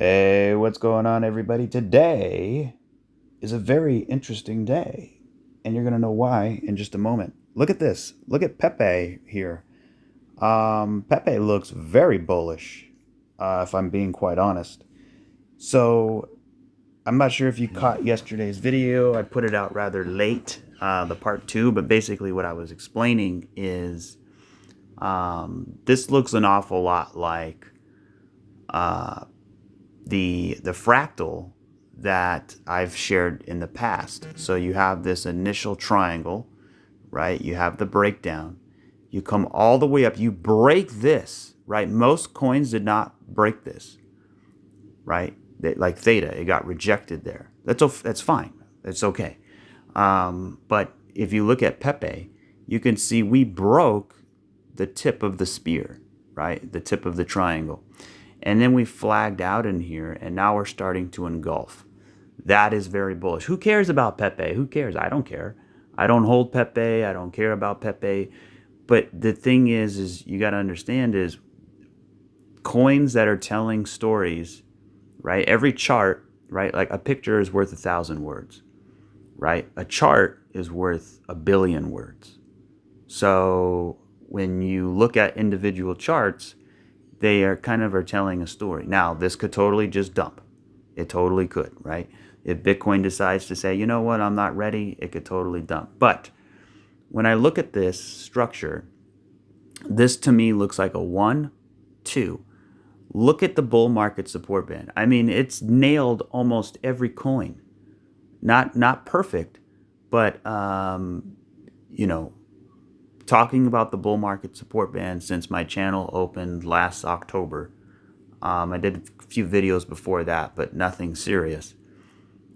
Hey, what's going on, everybody? Today is a very interesting day, and you're going to know why in just a moment. Look at this. Look at Pepe here. Pepe looks very bullish, if I'm being quite honest. So, I'm not sure if you caught yesterday's video. I put it out rather late, the part two, but basically, what I was explaining is this looks an awful lot like the fractal that I've shared in the past. So you have this initial triangle, right? You have the breakdown. You come all the way up. You break this, right? Most coins did not break this, right? Like Theta, it got rejected there. That's fine. It's okay. But if you look at Pepe, you can see we broke the tip of the spear, right? The tip of the triangle. And then we flagged out in here, and now we're starting to engulf. That is very bullish. Who cares about Pepe? Who cares? I don't care. I don't hold Pepe. I don't care about Pepe. But the thing is you got to understand is coins that are telling stories, right? Every chart, right? Like a picture is worth 1,000 words, right? A chart is worth 1,000,000,000 words. So when you look at individual charts, they are telling a story. Now, this could totally just dump. It totally could, right? If Bitcoin decides to say, you know what, I'm not ready, it could totally dump. But when I look at this structure, this to me looks like a 1, 2. Look at the bull market support band. I mean, it's nailed almost every coin. Not perfect, but you know, talking about the bull market support band since my channel opened last October. I did a few videos before that, but nothing serious.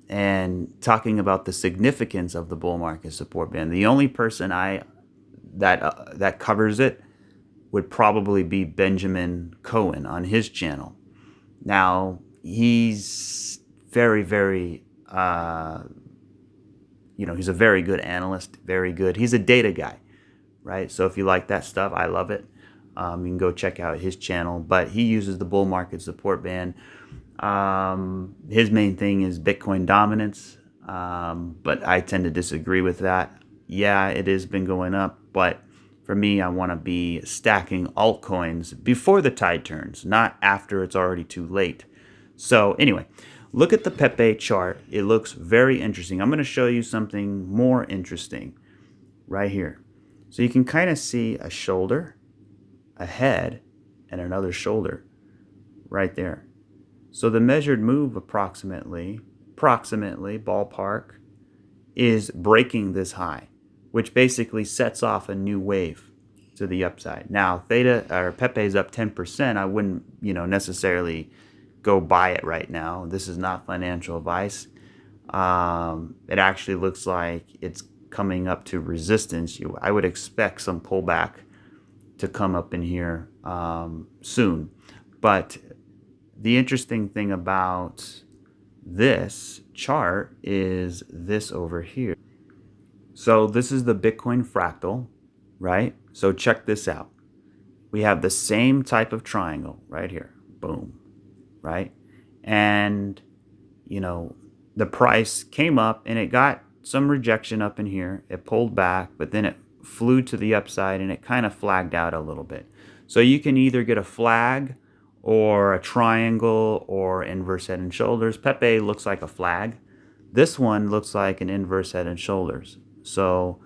And talking about the significance of the bull market support band, the only person that covers it would probably be Benjamin Cohen on his channel. Now he's very he's a very good analyst, very good. He's a data guy, right? So if you like that stuff, I love it. You can go check out his channel, but he uses the bull market support band. His main thing is Bitcoin dominance, but I tend to disagree with that. Yeah, it has been going up, but for me, I want to be stacking altcoins before the tide turns, not after it's already too late. So anyway, look at the Pepe chart. It looks very interesting. I'm going to show you something more interesting right here. So you can kind of see a shoulder, a head, and another shoulder right there. So the measured move approximately ballpark, is breaking this high, which basically sets off a new wave to the upside. Now, Theta or Pepe is up 10%. I wouldn't, necessarily go buy it right now. This is not financial advice. It actually looks like it's coming up to resistance. I would expect some pullback to come up in here soon. But the interesting thing about this chart is this over here. So this is the Bitcoin fractal, right? So check this out. We have the same type of triangle right here. Boom, right? And, the price came up and it got some rejection up in here. It pulled back, but then it flew to the upside and it kind of flagged out a little bit. So you can either get a flag or a triangle or inverse head and shoulders. Pepe looks like a flag. This one looks like an inverse head and shoulders. So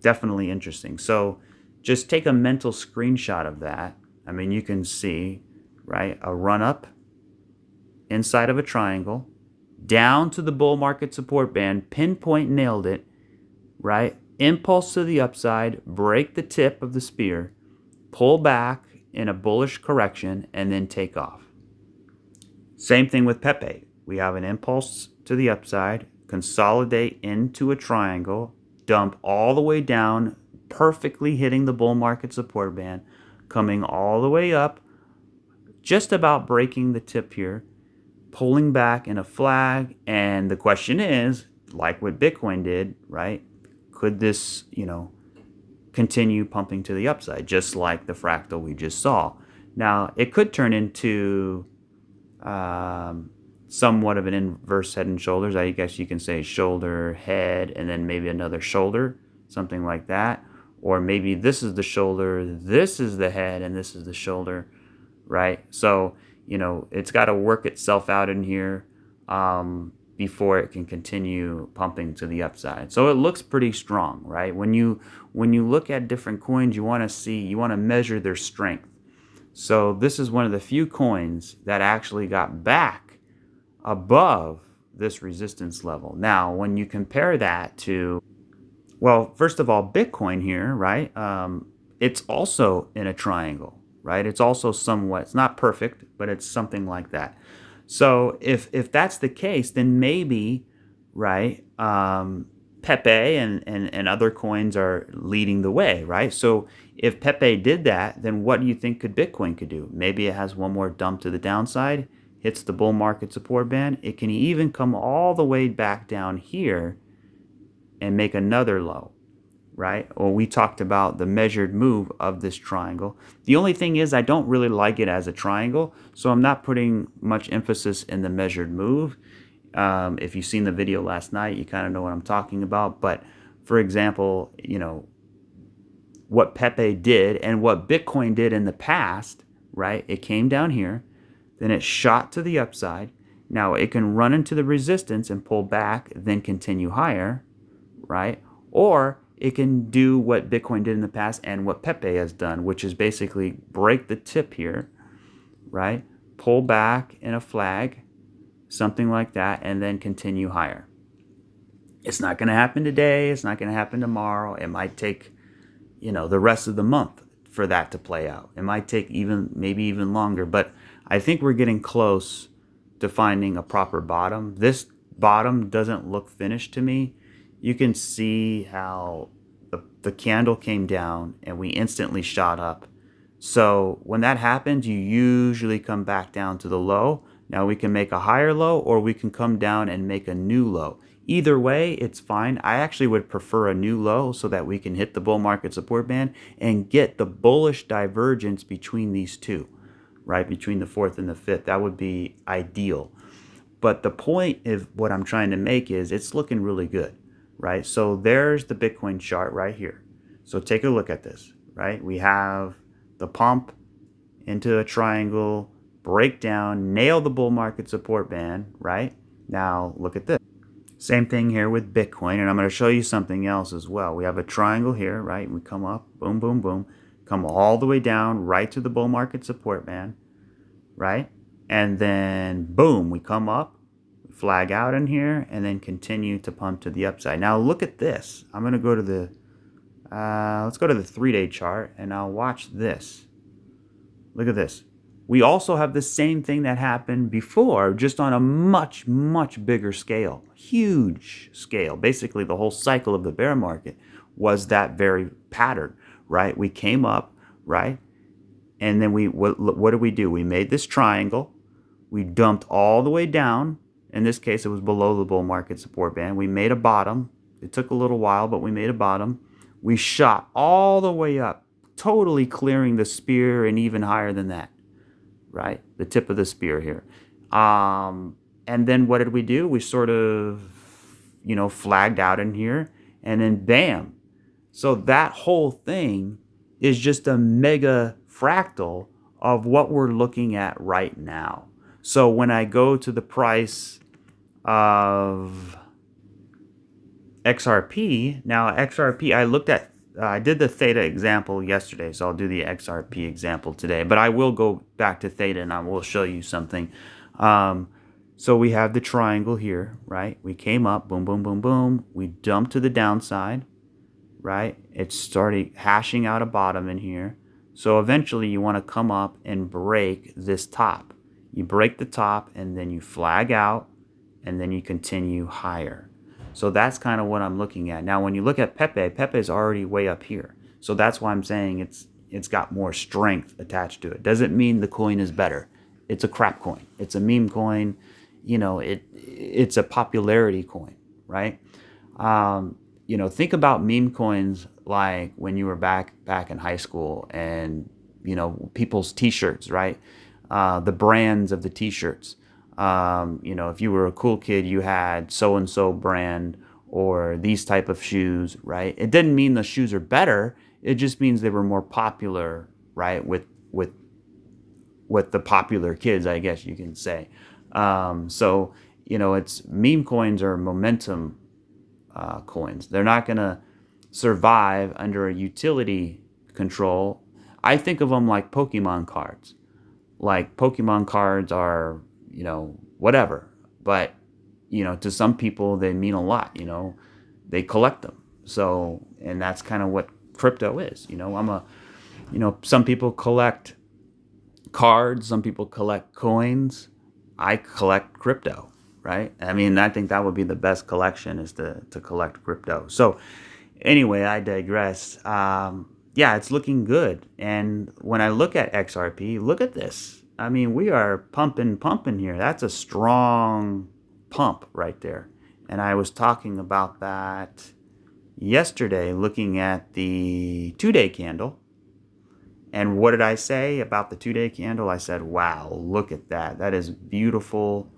definitely interesting. So just take a mental screenshot of that. I mean, you can see, right, a run up inside of a triangle, down to the bull market support band, pinpoint nailed it, right? Impulse to the upside, break the tip of the spear, pull back in a bullish correction, and then take off. Same thing with Pepe. We have an impulse to the upside, consolidate into a triangle, dump all the way down, perfectly hitting the bull market support band, coming all the way up, just about breaking the tip here, pulling back in a flag. And the question is, like what Bitcoin did, right? Could this, continue pumping to the upside, just like the fractal we just saw? Now, it could turn into somewhat of an inverse head and shoulders. I guess you can say shoulder, head, and then maybe another shoulder, something like that. Or maybe this is the shoulder, this is the head, and this is the shoulder, right? So, it's got to work itself out in here before it can continue pumping to the upside. So it looks pretty strong, right? When you look at different coins, you want to measure their strength. So this is one of the few coins that actually got back above this resistance level. Now, when you compare that to, well, first of all, Bitcoin here, right? It's also in a triangle, right? It's also somewhat, it's not perfect, but it's something like that. So if that's the case, then maybe, right, Pepe and other coins are leading the way, right? So if Pepe did that, then what do you think Bitcoin could do? Maybe it has one more dump to the downside, hits the bull market support band. It can even come all the way back down here and make another low, right? Or we talked about the measured move of this triangle. The only thing is I don't really like it as a triangle, so I'm not putting much emphasis in the measured move. If you've seen the video last night, you kind of know what I'm talking about. But for example, what Pepe did and what Bitcoin did in the past, right? It came down here, then it shot to the upside. Now it can run into the resistance and pull back, then continue higher, right? Or it can do what Bitcoin did in the past and what Pepe has done, which is basically break the tip here, right? Pull back in a flag, something like that, and then continue higher. It's not going to happen today. It's not going to happen tomorrow. It might take, the rest of the month for that to play out. It might take maybe even longer, but I think we're getting close to finding a proper bottom. This bottom doesn't look finished to me. You can see how the candle came down and we instantly shot up. So when that happens, you usually come back down to the low. Now we can make a higher low or we can come down and make a new low. Either way, it's fine. I actually would prefer a new low so that we can hit the bull market support band and get the bullish divergence between these two, right? Between the fourth and the fifth. That would be ideal. But the point of what I'm trying to make is it's looking really good, right? So there's the Bitcoin chart right here. So take a look at this, right? We have the pump into a triangle, break down, nail the bull market support band, right? Now look at this. Same thing here with Bitcoin, and I'm going to show you something else as well. We have a triangle here, right? We come up, boom, boom, boom, come all the way down right to the bull market support band, right? And then boom, we come up, flag out in here, and then continue to pump to the upside. Now look at this. I'm going to go to the, let's go to the 3-day chart, and I'll watch this. Look at this. We also have the same thing that happened before, just on a much, much bigger scale. Huge scale. Basically, the whole cycle of the bear market was that very pattern, right? We came up, right? And then what did we do? We made this triangle. We dumped all the way down. In this case, it was below the bull market support band. We made a bottom. It took a little while, but we made a bottom. We shot all the way up, totally clearing the spear and even higher than that. Right? The tip of the spear here. And then what did we do? We sort of, flagged out in here and then bam. So that whole thing is just a mega fractal of what we're looking at right now. So when I go to the price of XRP, now XRP, I did the THETA example yesterday, so I'll do the XRP example today. But I will go back to THETA and I will show you something. So we have the triangle here, right? We came up, boom, boom, boom, boom. We dumped to the downside, right? It started hashing out a bottom in here. So eventually you want to come up and break this top. You break the top and then you flag out and then you continue higher. So that's kind of what I'm looking at. Now, when you look at Pepe, Pepe is already way up here. So that's why I'm saying it's got more strength attached to it. Doesn't mean the coin is better. It's a crap coin. It's a meme coin. It's a popularity coin, right? Think about meme coins like when you were back in high school and, people's T-shirts, right? the brands of the t-shirts. You know, if you were a cool kid, you had so-and-so brand or these type of shoes, right? It didn't mean the shoes are better. It just means they were more popular, right? With the popular kids, I guess you can say. So, you know, it's meme coins are momentum coins. They're not going to survive under a utility control. I think of them like Pokemon cards. Like Pokemon cards are, you know, whatever. But, you know, to some people, they mean a lot, you know. They collect them. So, and that's kind of what crypto is. You know, you know, some people collect cards, some people collect coins. I collect crypto, right? I mean, I think that would be the best collection is to collect crypto. So anyway, I digress. Yeah, it's looking good. And when I look at XRP, look at this. I mean, we are pumping here. That's a strong pump right there. And I was talking about that yesterday, looking at the 2-day candle. And what did I say about the 2-day candle? I said, wow, look at that. That is beautiful.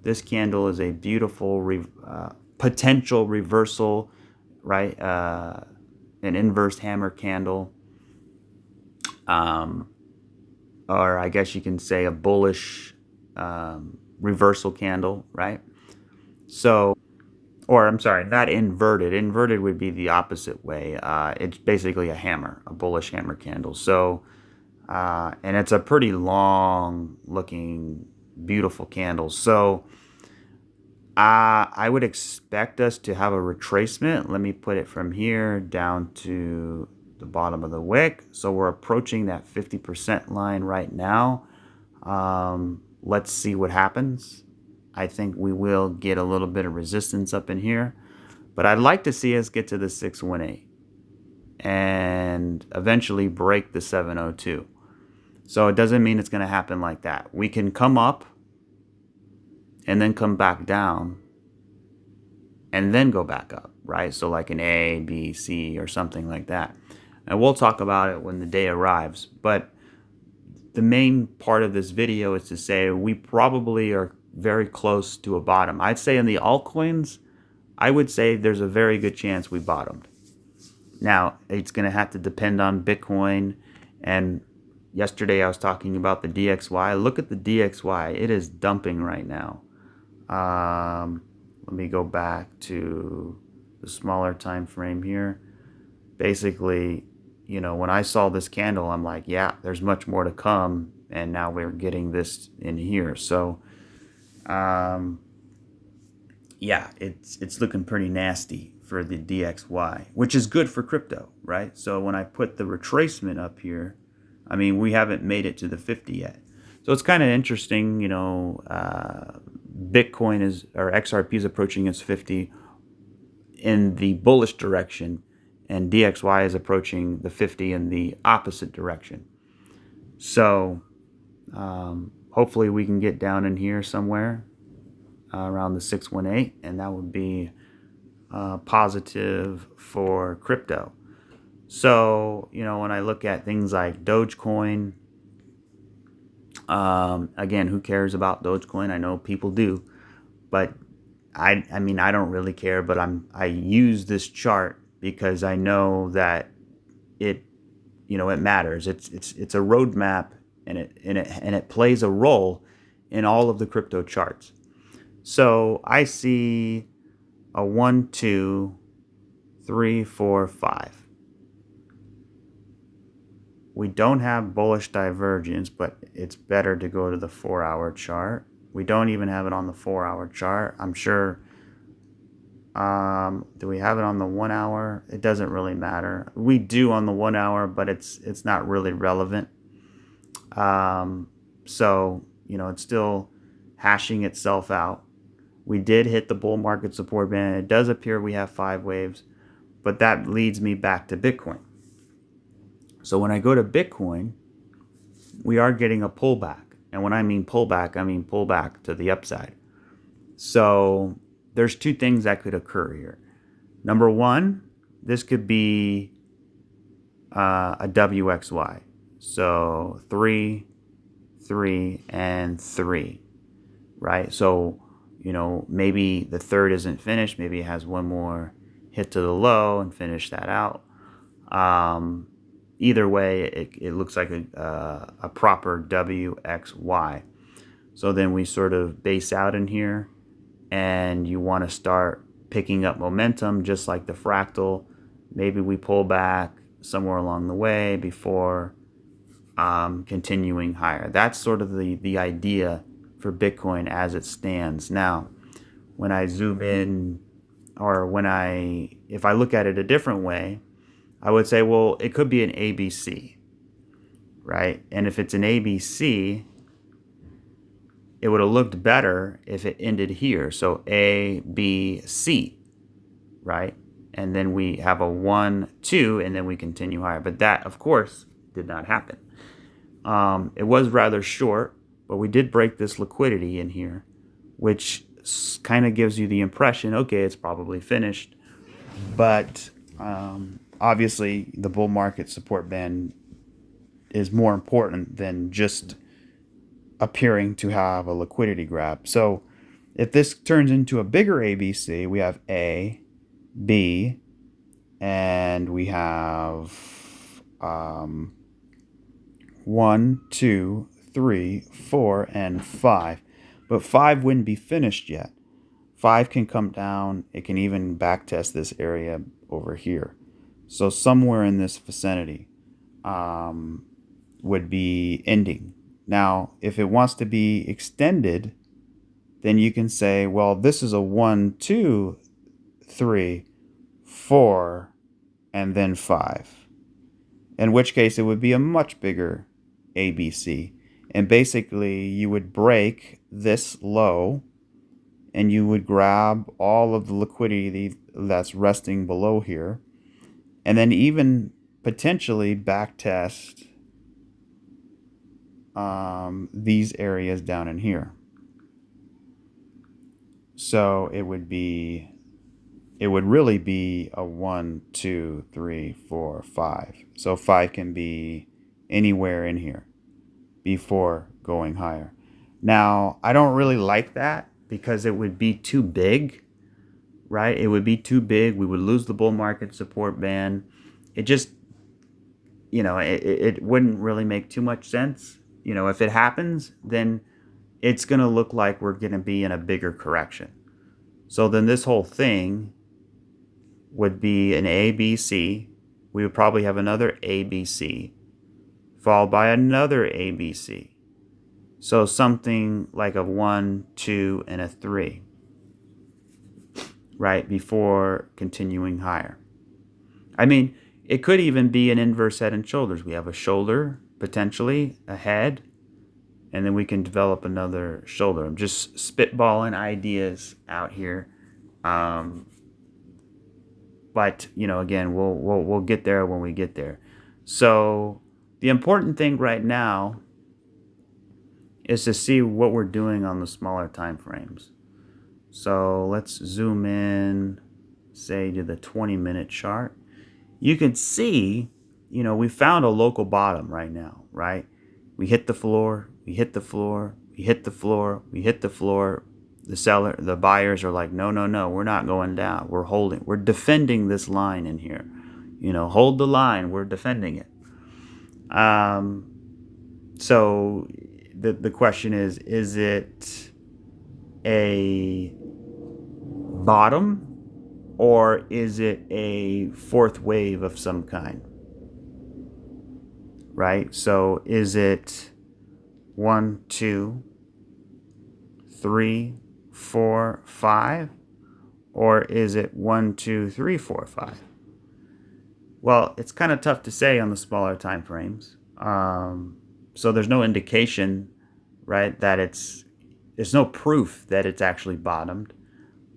This candle is a beautiful potential reversal, right? An inverse hammer candle. Or I guess you can say a bullish reversal candle, right? So, or I'm sorry, not inverted. Inverted would be the opposite way. It's basically a hammer, a bullish hammer candle. So, and it's a pretty long looking, beautiful candle. So, I would expect us to have a retracement. Let me put it from here down to the bottom of the wick. So we're approaching that 50% line right now. Let's see what happens. I think we will get a little bit of resistance up in here, but I'd like to see us get to the 618 and eventually break the 702. So it doesn't mean it's going to happen like that. We can come up and then come back down and then go back up, right? So like an A, B, C, or something like that. And we'll talk about it when the day arrives. But the main part of this video is to say we probably are very close to a bottom. I'd say in the altcoins, I would say there's a very good chance we bottomed. Now, it's going to have to depend on Bitcoin. And yesterday I was talking about the DXY. Look at the DXY. It is dumping right now. Let me go back to the smaller time frame here. Basically, you know, when I saw this candle, I'm like, yeah, there's much more to come. And now we're getting this in here. So, yeah, it's looking pretty nasty for the DXY, which is good for crypto, right? So when I put the retracement up here, I mean, we haven't made it to the 50 yet. So it's kind of interesting, you know, Bitcoin is, or XRP is approaching its 50 in the bullish direction, and DXY is approaching the 50 in the opposite direction. So hopefully we can get down in here somewhere around the 618, and that would be positive for crypto. So, you know, when I look at things like Dogecoin, again, who cares about Dogecoin? I know people do, but I mean, I don't really care, but I use this chart because I know that it, you know, it matters. It's a roadmap, and it plays a role in all of the crypto charts. So I see a 1, 2, 3, 4, 5. We don't have bullish divergence, but it's better to go to the 4-hour chart. We don't even have it on the 4-hour chart. I'm sure. Do we have it on the 1 hour? It doesn't really matter. We do on the 1 hour, but it's not really relevant. So, you know, it's still hashing itself out. We did hit the bull market support band. It does appear we have 5 waves, but that leads me back to Bitcoin. So when I go to Bitcoin, we are getting a pullback. And when I mean pullback to the upside. So there's 2 things that could occur here. Number 1, this could be a WXY. So 3, 3, and 3, right? So, you know, maybe the third isn't finished. Maybe it has one more hit to the low and finish that out. Either way, it looks like a proper WXY. So then we sort of base out in here, and you want to start picking up momentum just like the fractal. Maybe we pull back somewhere along the way before continuing higher. That's sort of the idea for Bitcoin as it stands. Now, when I zoom in, or if I look at it a different way, I would say, well, it could be an ABC, right? And if it's an ABC, it would have looked better if it ended here. So A, B, C, right? And then we have a 1, 2, and then we continue higher. But that, of course, did not happen. It was rather short, but we did break this liquidity in here, which kind of gives you the impression, okay, it's probably finished. But obviously, the bull market support band is more important than just appearing to have a liquidity grab. So if this turns into a bigger ABC, we have A, B, and we have 1, 2, 3, 4, and 5. But 5 wouldn't be finished yet. 5 can come down. It can even backtest this area over here. So somewhere in this vicinity would be ending. Now, if it wants to be extended, then you can say, well, this is a 1, 2, 3, 4, and then 5. In which case, it would be a much bigger ABC. And basically, you would break this low, and you would grab all of the liquidity that's resting below here, and then even potentially backtest these areas down in here. So it would really be a 1, 2, 3, 4, 5. So 5 can be anywhere in here before going higher. Now, I don't really like that because it would be too big, right? It would be too big. We would lose the bull market support band. It just, it wouldn't really make too much sense. If it happens, then it's going to look like we're going to be in a bigger correction. So then this whole thing would be an ABC. We would probably have another ABC, followed by another ABC. So something like a 1, 2, and a 3, right, before continuing higher. I mean, it could even be an inverse head and shoulders. We have a shoulder, potentially, a head, and then we can develop another shoulder. I'm just spitballing ideas out here. But, again, we'll get there when we get there. So the important thing right now is to see what we're doing on the smaller time frames. So let's zoom in, say, to the 20-minute chart. You can see, we found a local bottom right now, right? We hit the floor, we hit the floor, we hit the floor, we hit the floor. The buyers are like, no, we're not going down. We're holding. We're defending this line in here. Hold the line. We're defending it. So the question is it a bottom or is it a fourth wave of some kind? Right? So is it 1, 2, 3, 4, 5? Or is it 1, 2, 3, 4, 5? Well, it's kind of tough to say on the smaller time frames. So there's no indication, right, that there's no proof that it's actually bottomed,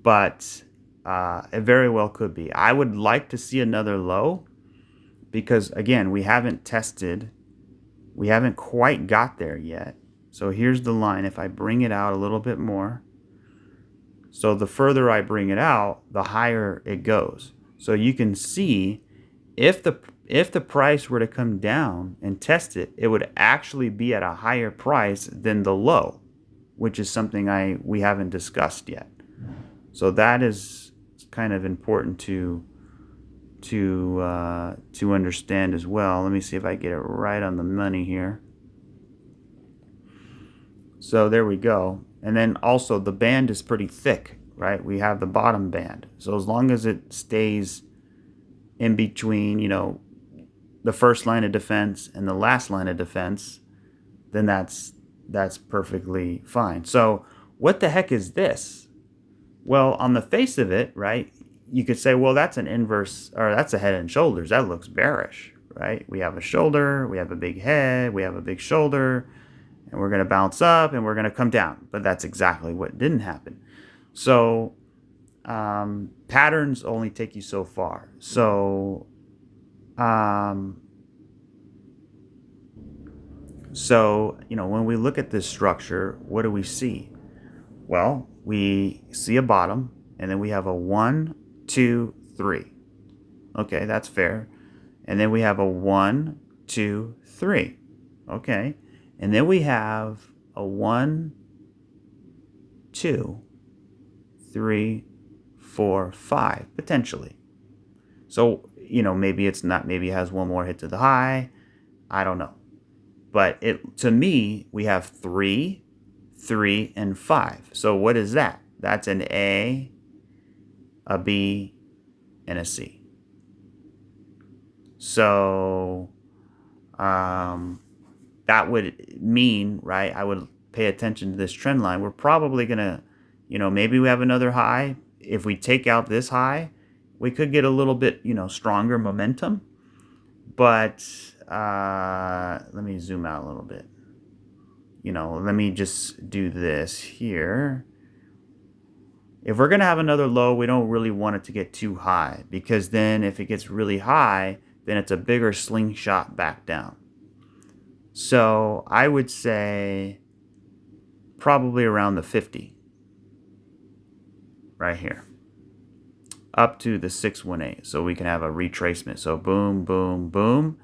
but it very well could be. I would like to see another low because, again, we haven't quite got there yet. So here's the line. If I bring it out a little bit more, so the further I bring it out, the higher it goes. So you can see if if the price were to come down and test it, it would actually be at a higher price than the low, which is something we haven't discussed yet. So that is kind of important to understand as well. Let me see if I get it right on the money here. So there we go. And then also the band is pretty thick, right? We have the bottom band. So as long as it stays in between, the first line of defense and the last line of defense, then that's perfectly fine. So what the heck is this? Well, on the face of it, right, you could say, well, that's an inverse, or that's a head and shoulders. That looks bearish, right? We have a shoulder, we have a big head, we have a big shoulder, and we're going to bounce up and we're going to come down. But that's exactly what didn't happen. So patterns only take you so far. So when we look at this structure, what do we see? Well, we see a bottom, and then we have a 1, 2, 3. Okay, that's fair. And then we have a 1, 2, 3. Okay. And then we have a 1, 2, 3, 4, 5, potentially. So, maybe it's not, maybe it has one more hit to the high. I don't know. But to me, we have 3, 3, and 5. So what is that? That's an A, a B, and a C. So that would mean, right, I would pay attention to this trend line. We're probably going to, maybe we have another high. If we take out this high, we could get a little bit, stronger momentum. But let me zoom out a little bit. Let me just do this here. If we're going to have another low, we don't really want it to get too high, because then if it gets really high, then it's a bigger slingshot back down. So I would say probably around the 50 right here, up to the 618. So we can have a retracement. So boom, boom, boom.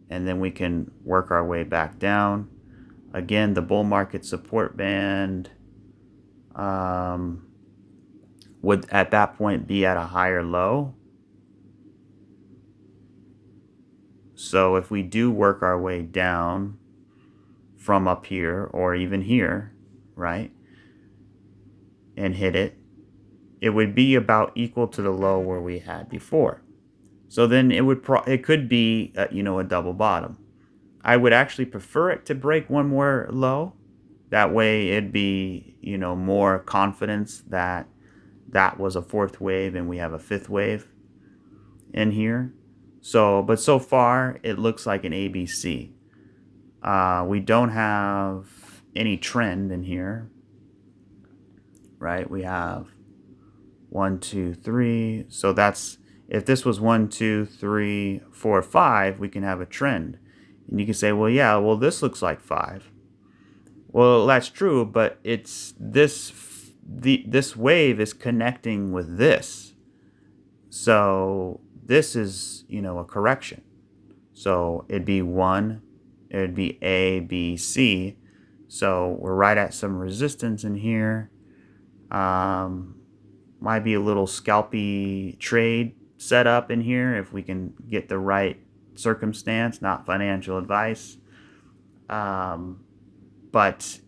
And then we can work our way back down. Again, the bull market support band would at that point be at a higher low. So if we do work our way down from up here or even here, right, and hit it, it would be about equal to the low where we had before. So then it could be a double bottom. I would actually prefer it to break one more low. That way it'd be more confidence that that was a fourth wave and we have a fifth wave in here. But so far it looks like an ABC. We don't have any trend in here, right? We have 1, 2, 3. So that's, if this was 1, 2, 3, 4, 5, we can have a trend. And you can say, well, yeah, well, this looks like 5. Well, that's true, but it's this wave is connecting with this. So this is, a correction. So it'd be 1, it'd be A, B, C. So we're right at some resistance in here. Might be a little scalpy trade set up in here if we can get the right circumstance, not financial advice. But,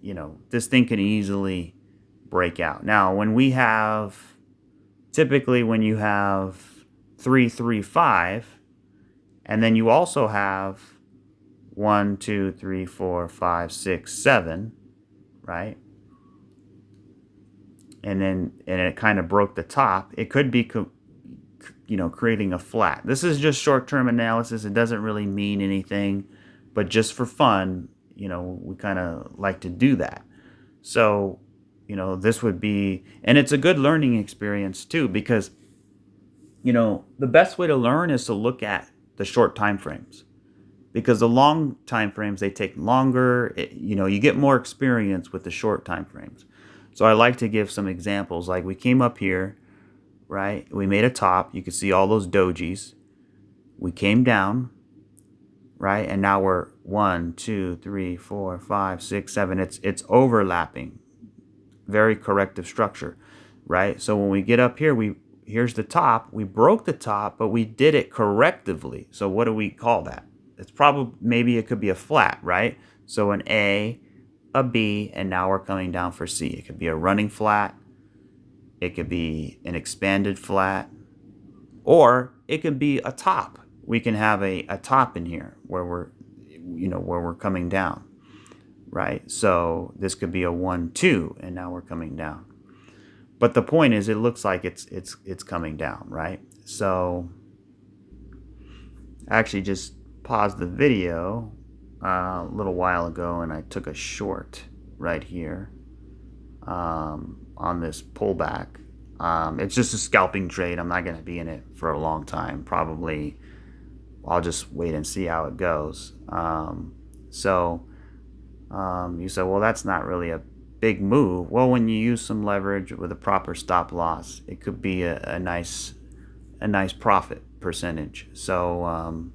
this thing can easily break out. Now, typically when you have 3, 3, 5, and then you also have 1, 2, 3, 4, 5, 6, 7, right? And it kind of broke the top. It could be, creating a flat. This is just short-term analysis. It doesn't really mean anything, but just for fun, we kind of like to do that. So, this would be, and it's a good learning experience too, because, the best way to learn is to look at the short time frames, because the long time frames, they take longer. You get more experience with the short time frames. So I like to give some examples. Like we came up here, right? We made a top. You can see all those dojis. We came down. right? And now we're 1, 2, 3, 4, 5, 6, 7. It's overlapping. Very corrective structure, right? So when we get up here, here's the top. We broke the top, but we did it correctively. So what do we call that? It's probably, maybe it could be a flat, right? So an A, a B, and now we're coming down for C. It could be a running flat. It could be an expanded flat, or it could be a top. We can have a top in here where we're coming down, right? So this could be a 1, 2, and now we're coming down. But the point is, it looks like it's coming down, right? So I actually just paused the video a little while ago, and I took a short right here on this pullback. It's just a scalping trade. I'm not going to be in it for a long time. Probably I'll just wait and see how it goes. You said, well, that's not really a big move. Well, when you use some leverage with a proper stop loss, it could be a nice profit percentage. So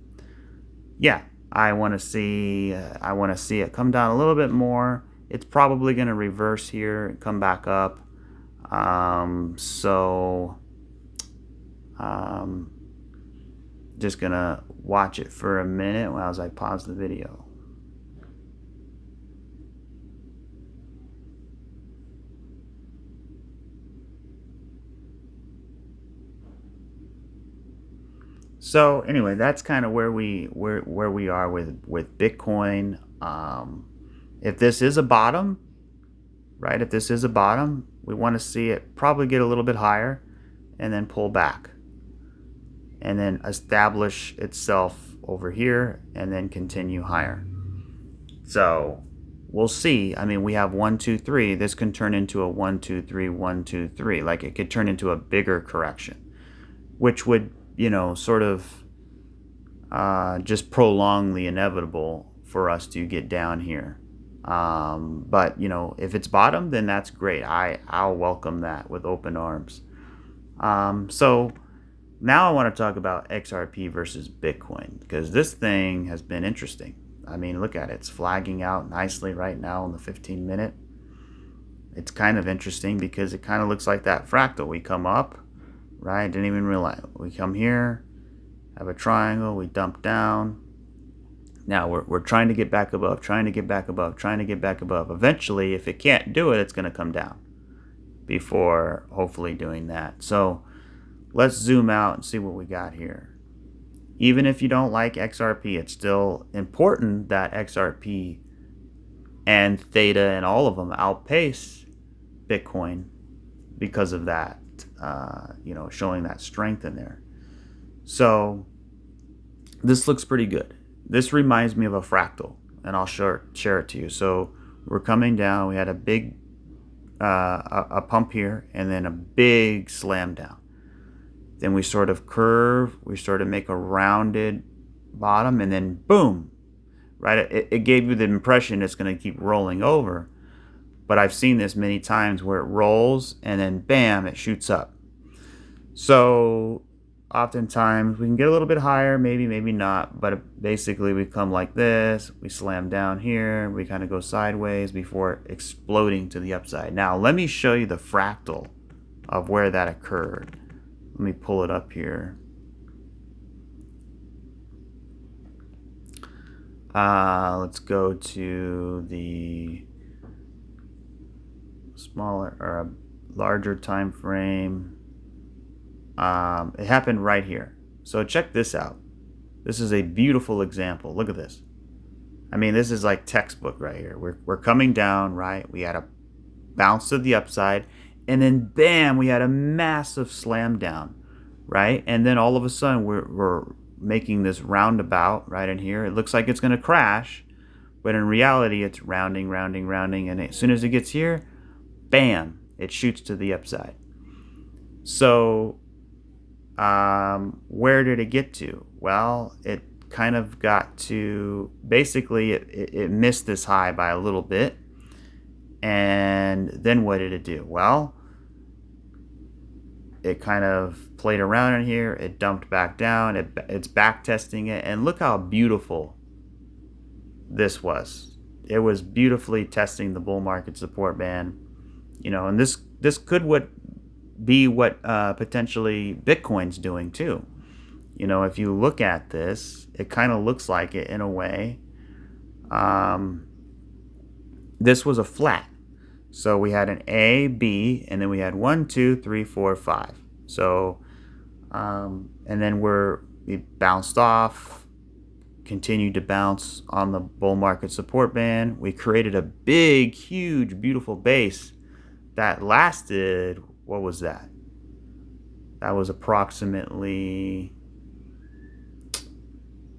yeah, I want to see it come down a little bit more. It's probably going to reverse here and come back up. Just gonna watch it for a minute as I pause the video. So anyway, that's kind of where we are with Bitcoin. If this is a bottom, right? If this is a bottom, we want to see it probably get a little bit higher and then pull back and then establish itself over here and then continue higher. So we'll see. I mean, we have 1, 2, 3. This can turn into a 1, 2, 3, 1, 2, 3. Like it could turn into a bigger correction, which would, sort of just prolong the inevitable for us to get down here. But if it's bottom, then that's great. I'll welcome that with open arms. So now I want to talk about XRP versus Bitcoin, because this thing has been interesting. I mean, look at it. It's flagging out nicely right now on the 15-minute. It's kind of interesting because it kind of looks like that fractal. We come up, right? Didn't even realize. We come here, have a triangle, we dump down. Now we're trying to get back above, trying to get back above, trying to get back above. Eventually, if it can't do it, it's going to come down before hopefully doing that. So let's zoom out and see what we got here. Even if you don't like XRP, it's still important that XRP and THETA and all of them outpace Bitcoin because of that, showing that strength in there. So this looks pretty good. This reminds me of a fractal, and I'll share it to you. So we're coming down. We had a big a pump here, and then a big slam down. Then we sort of curve. We sort of make a rounded bottom, and then boom, right? It gave you the impression it's going to keep rolling over. But I've seen this many times where it rolls, and then bam, it shoots up. So oftentimes we can get a little bit higher, maybe not, but basically we come like this, we slam down here, we kind of go sideways before exploding to the upside. Now let me show you the fractal of where that occurred. Let me pull it up here. Let's go to the smaller or larger time frame. It happened right here. So check this out. This is a beautiful example. Look at this. I mean, this is like textbook right here. We're coming down, right? We had a bounce to the upside, and then bam, we had a massive slam down, right? And then all of a sudden we're making this roundabout right in here. It looks like it's going to crash, but in reality it's rounding, and as soon as it gets here, bam, it shoots to the upside. So where did it get to? Well, it kind of got to, basically it missed this high by a little bit. And then what did it do? Well, it kind of played around in here. It dumped back down. It's back testing it. And look how beautiful this was. It was beautifully testing the bull market support band, and this could be what potentially Bitcoin's doing too. If you look at this, it kind of looks like it in a way. This was a flat. So we had an A, B, and then we had 1, 2, 3, 4, 5. So, and then we bounced off, continued to bounce on the bull market support band. We created a big, huge, beautiful base that lasted, what was that? That was approximately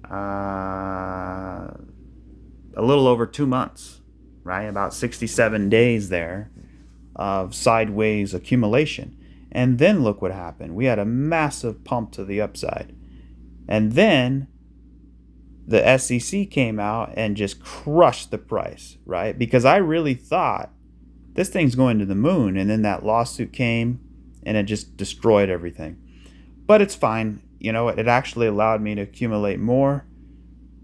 a little over 2 months, right? About 67 days there of sideways accumulation. And then look what happened. We had a massive pump to the upside. And then the SEC came out and just crushed the price, right? Because I really thought this thing's going to the moon. And then that lawsuit came and it just destroyed everything. But it's fine. It actually allowed me to accumulate more,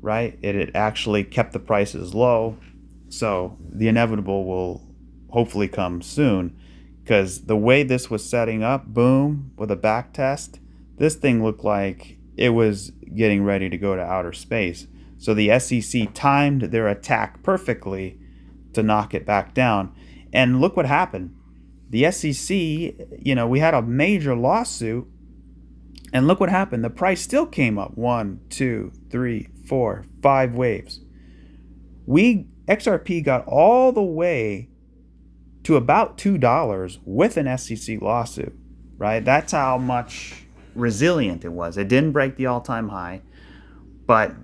right? It actually kept the prices low. So the inevitable will hopefully come soon, because the way this was setting up, boom, with a back test, this thing looked like it was getting ready to go to outer space. So the SEC timed their attack perfectly to knock it back down. And look what happened. The SEC, we had a major lawsuit, and look what happened. The price still came up 1, 2, 3, 4, 5 waves. XRP got all the way to about $2 with an SEC lawsuit, right? That's how much resilient it was. It didn't break the all-time high, but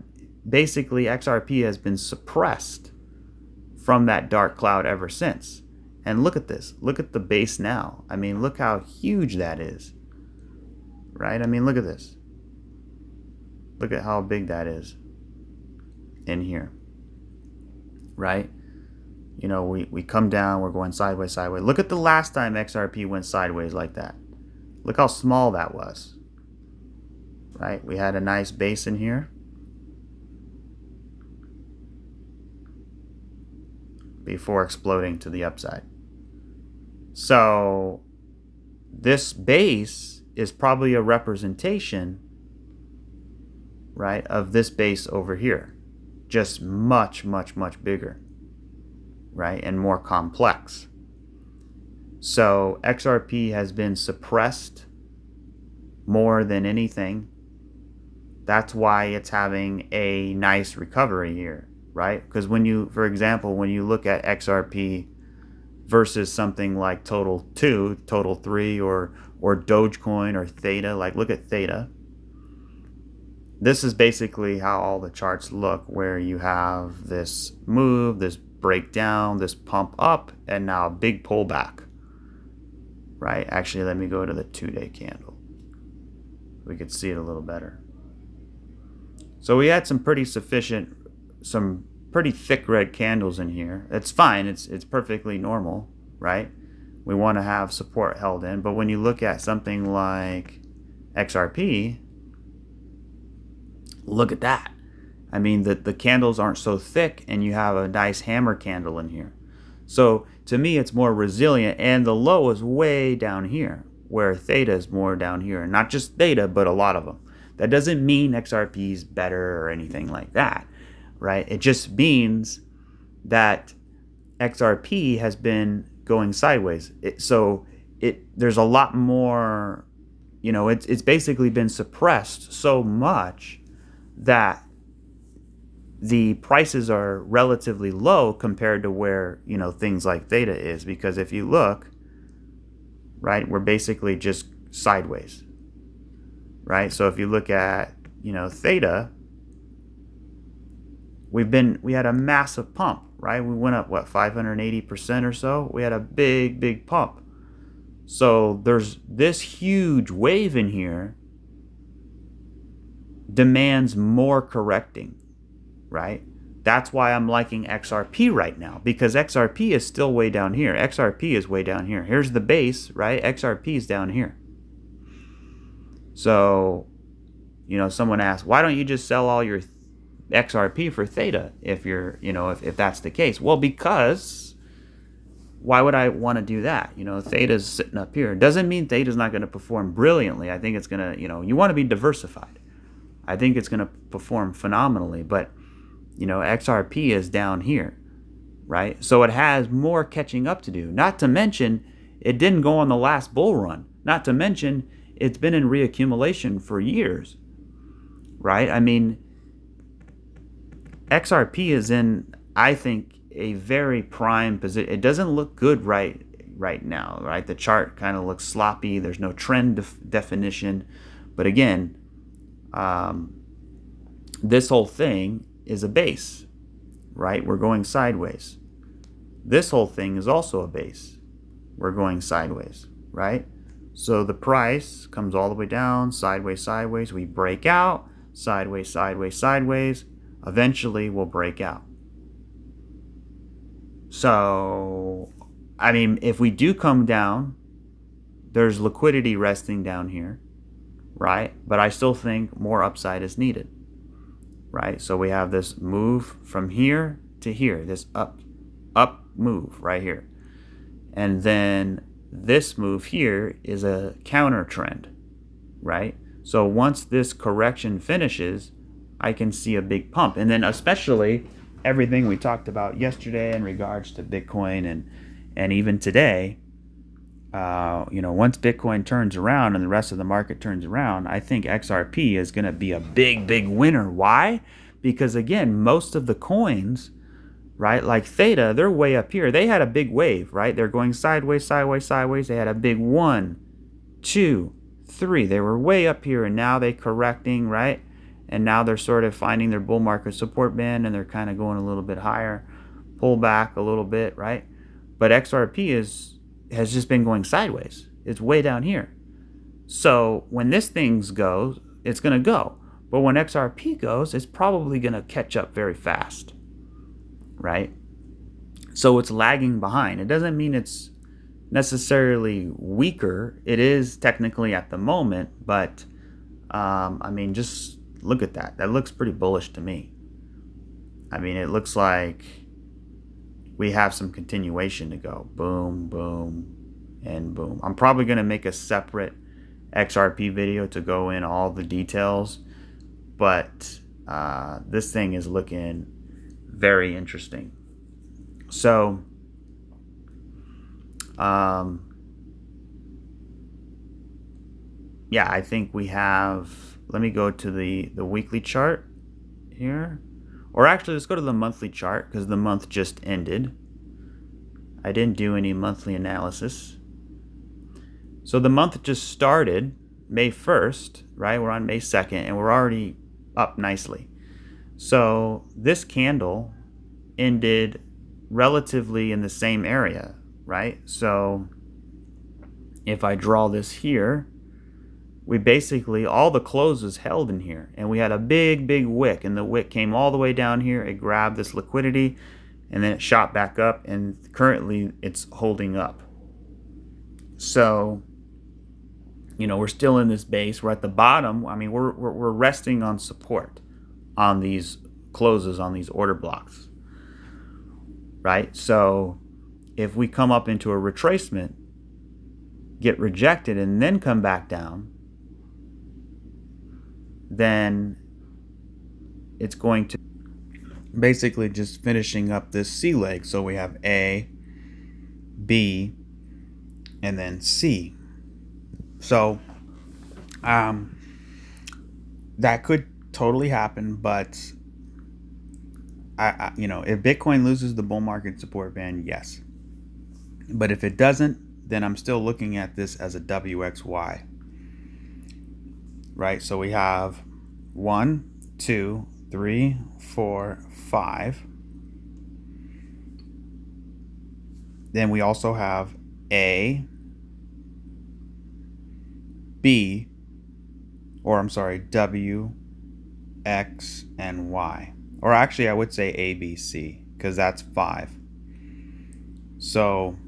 basically XRP has been suppressed from that dark cloud ever since. And look at this. Look at the base now. I mean, look how huge that is, right? I mean, look at this. Look at how big that is in here, right? We come down, we're going sideways. Look at the last time XRP went sideways like that. Look how small that was, right? We had a nice base in here before exploding to the upside. So this base is probably a representation, right, of this base over here, just much, much, much bigger, right, and more complex. So XRP has been suppressed more than anything. That's why it's having a nice recovery here, right? Because for example, when you look at XRP versus something like Total 2, Total 3, or Dogecoin or THETA, like look at THETA. This is basically how all the charts look, where you have this move, this breakdown, this pump up, and now a big pullback, right? Actually, let me go to the 2-day candle. We could see it a little better. So we had some pretty thick red candles in here. It's fine. It's perfectly normal, right? We want to have support held in. But when you look at something like XRP, look at that. I mean, the candles aren't so thick, and you have a nice hammer candle in here. So to me, it's more resilient, and the low is way down here, where THETA is more down here. And not just THETA, but a lot of them. That doesn't mean XRP is better or anything like that, right? It just means that XRP has been going sideways. There's a lot more, it's basically been suppressed so much that the prices are relatively low compared to where, things like THETA is. Because if you look, right, we're basically just sideways, right? So if you look at, THETA, we had a massive pump, right? We went up, 580% or so? We had a big, big pump. So there's this huge wave in here demands more correcting, right? That's why I'm liking XRP right now, because XRP is still way down here. XRP is way down here. Here's the base, right? XRP is down here. So, someone asked, why don't you just sell all your XRP for theta if you're, if that's the case. Well, because why would I want to do that? Theta's sitting up here. Doesn't mean theta's not going to perform brilliantly. I think it's going to, you want to be diversified. I think it's going to perform phenomenally, but XRP is down here, right? So it has more catching up to do. Not to mention, it didn't go on the last bull run. Not to mention, it's been in reaccumulation for years, right? I mean, XRP is in, I think, a very prime position. It doesn't look good right now, right? The chart kind of looks sloppy. There's no trend definition. But again, this whole thing is a base, right? We're going sideways. This whole thing is also a base. We're going sideways, right? So the price comes all the way down, sideways, sideways. We break out, sideways, sideways, sideways. Eventually, we'll break out. So, I mean, if we do come down, there's liquidity resting down here, right? But I still think more upside is needed, right? So we have this move from here to here, this up move right here. And then this move here is a counter trend, right? So once this correction finishes, I can see a big pump. And then especially everything we talked about yesterday in regards to Bitcoin and even today, once Bitcoin turns around and the rest of the market turns around, I think XRP is going to be a big winner. Why? Because again, most of the coins, right, like Theta, they're way up here. They had a big wave, right? They're going sideways, sideways, sideways. They had a big 1, 2, 3. They were way up here, and now they're correcting, right? And now they're sort of finding their bull market support band, and they're kind of going a little bit higher, pull back a little bit, right? But XRP has just been going sideways. It's way down here. So when this thing goes, it's going to go. But when XRP goes, it's probably going to catch up very fast, right? So it's lagging behind. It doesn't mean it's necessarily weaker. It is technically at the moment, but I mean, just look at that. That looks pretty bullish to me. I mean, it looks like we have some continuation to go. Boom, boom, and boom. I'm probably going to make a separate XRP video to go in all the details, but this thing is looking very interesting. So, yeah, I think we have, let me go to the weekly chart here. Or actually, let's go to the monthly chart because the month just ended. I didn't do any monthly analysis. So the month just started May 1st, right? We're on May 2nd, and we're already up nicely. So this candle ended relatively in the same area, right? So if I draw this here, we basically, all the closes held in here, and we had a big wick, and the wick came all the way down here. It grabbed this liquidity, and then it shot back up, and currently it's holding up. So, we're still in this base. We're at the bottom. I mean, we're resting on support on these closes, on these order blocks, right? So if we come up into a retracement, get rejected, and then come back down, then it's going to basically just finishing up this C leg. So we have A, B, and then C. So that could totally happen, but if Bitcoin loses the bull market support band, yes. But if it doesn't, then I'm still looking at this as a WXY. Right, so we have 1, 2, 3, 4, 5. Then we also have A, B, or I'm sorry, W, X, and Y. Or actually, I would say A, B, C, because that's 5. So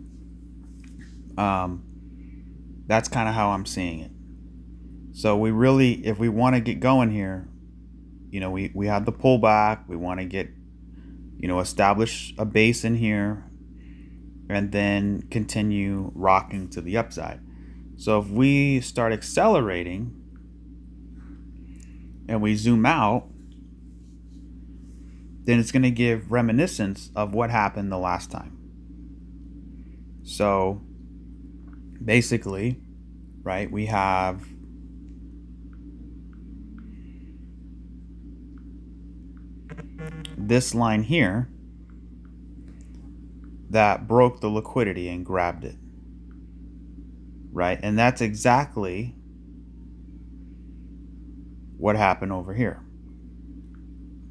that's kind of how I'm seeing it. So we really, if we want to get going here, we had the pullback. We want to get, establish a base in here and then continue rocking to the upside. So if we start accelerating and we zoom out, then it's going to give reminiscence of what happened the last time. So basically, right, we have this line here that broke the liquidity and grabbed it, right? And that's exactly what happened over here,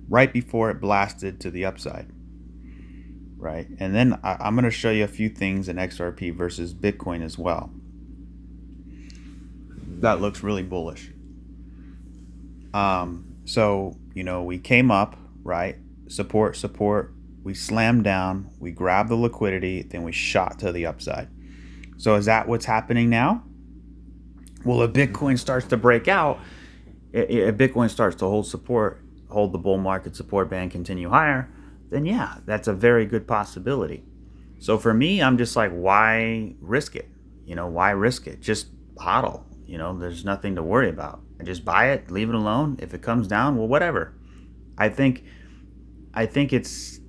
right before it blasted to the upside, right? And then I'm going to show you a few things in XRP versus Bitcoin as well. That looks really bullish. So, we came up, right? Support. We slammed down, we grabbed the liquidity, then we shot to the upside. So is that what's happening now? Well, if Bitcoin starts to break out, if Bitcoin starts to hold the bull market support band, continue higher, then yeah, that's a very good possibility. So for me, I'm just like, why risk it? Why risk it? Just hodl. There's nothing to worry about. I just buy it, leave it alone. If it comes down, well, whatever. I think it's,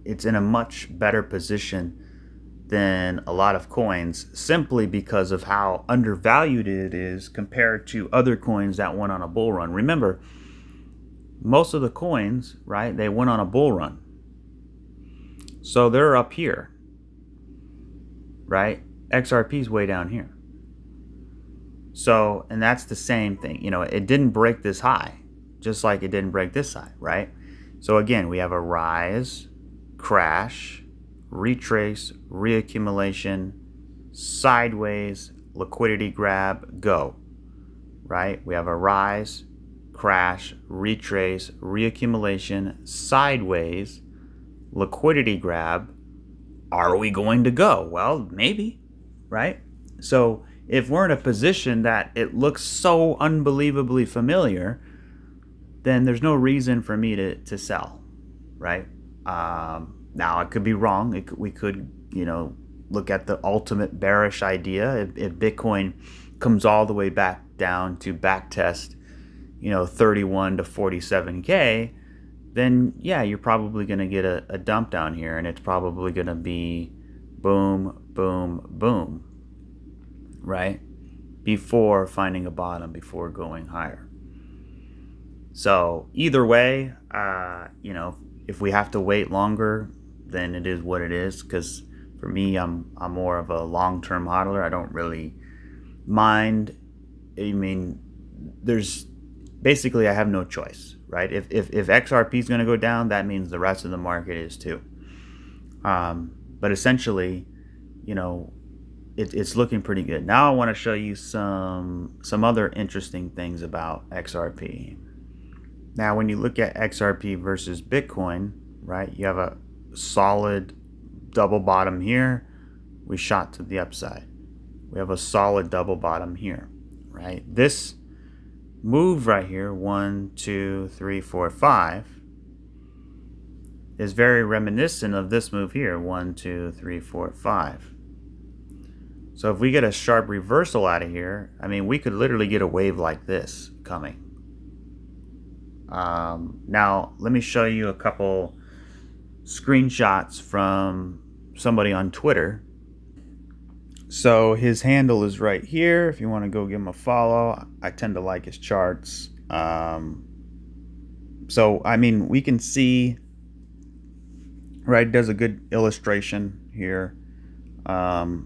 it's in a much better position than a lot of coins, simply because of how undervalued it is compared to other coins that went on a bull run. Remember, most of the coins, right, they went on a bull run. So they're up here, right? XRP's way down here. So, and that's the same thing. It didn't break this high, just like it didn't break this high, right? So again, we have a rise, crash, retrace, reaccumulation, sideways, liquidity grab, go, right? We have a rise, crash, retrace, reaccumulation, sideways, liquidity grab. Are we going to go? Well, maybe, right? So if we're in a position that it looks so unbelievably familiar, then there's no reason for me to sell, right? Now, I could be wrong. We could, look at the ultimate bearish idea. If Bitcoin comes all the way back down to back test, 31 to 47K, then yeah, you're probably going to get a dump down here, and it's probably going to be boom, boom, boom, right? Before finding a bottom, before going higher. So either way, if we have to wait longer, then it is what it is. Because for me, I'm more of a long-term hodler. I don't really mind. I mean, I have no choice, right? If XRP is going to go down, that means the rest of the market is too. But essentially, it's looking pretty good. Now I want to show you some other interesting things about XRP. Now, when you look at XRP versus Bitcoin, right, you have a solid double bottom here. We shot to the upside. We have a solid double bottom here, right? This move right here, 1, 2, 3, 4, 5, is very reminiscent of this move here, 1, 2, 3, 4, 5. So if we get a sharp reversal out of here, I mean, we could literally get a wave like this coming. Now, let me show you a couple screenshots from somebody on Twitter. So his handle is right here. If you want to go give him a follow, I tend to like his charts. So, I mean, we can see, right, does a good illustration here.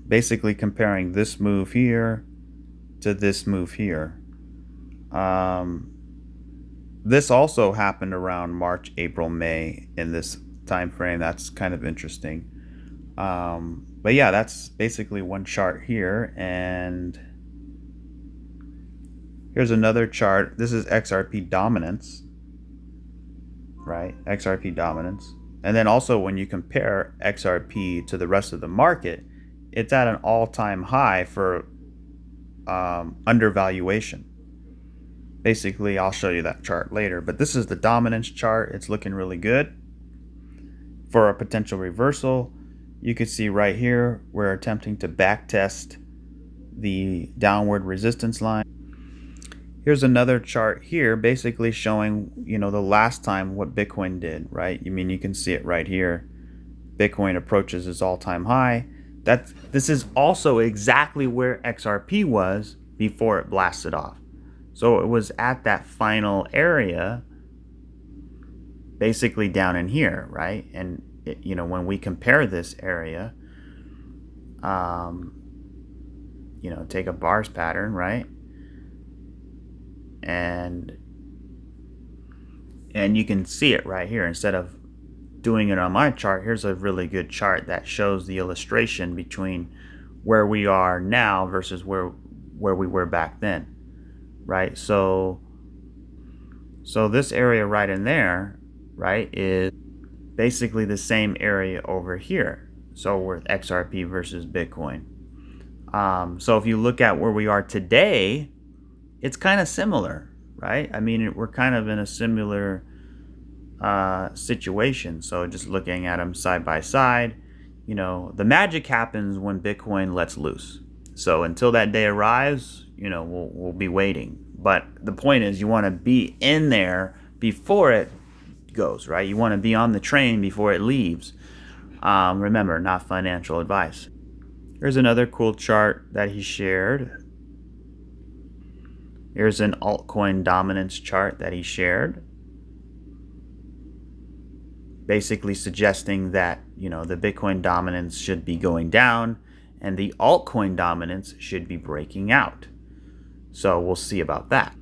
Basically comparing this move here to this move here. This also happened around March, April, May in this time frame. That's kind of interesting. But yeah, that's basically one chart here. And here's another chart. This is XRP dominance, right? XRP dominance. And then also when you compare XRP to the rest of the market, it's at an all-time high for undervaluation. Basically, I'll show you that chart later, but this is the dominance chart. It's looking really good for a potential reversal. You can see right here, we're attempting to back test the downward resistance line. Here's another chart here, basically showing, the last time what Bitcoin did, right? You can see it right here. Bitcoin approaches its all-time high. This is also exactly where XRP was before it blasted off. So it was at that final area, basically down in here, right? And when we compare this area, take a bars pattern, right? And you can see it right here. Instead of doing it on my chart, here's a really good chart that shows the illustration between where we are now versus where we were back then, right? So this area right in there, right, is basically the same area over here. So with XRP versus Bitcoin. So if you look at where we are today, it's kind of similar, right? We're kind of in a similar situation. So just looking at them side by side, the magic happens when Bitcoin lets loose. So until that day arrives, we'll be waiting. But the point is, you want to be in there before it goes, right? You want to be on the train before it leaves. Remember, not financial advice. Here's another cool chart that he shared. Here's an altcoin dominance chart that he shared, basically suggesting that, the Bitcoin dominance should be going down and the altcoin dominance should be breaking out. So we'll see about that.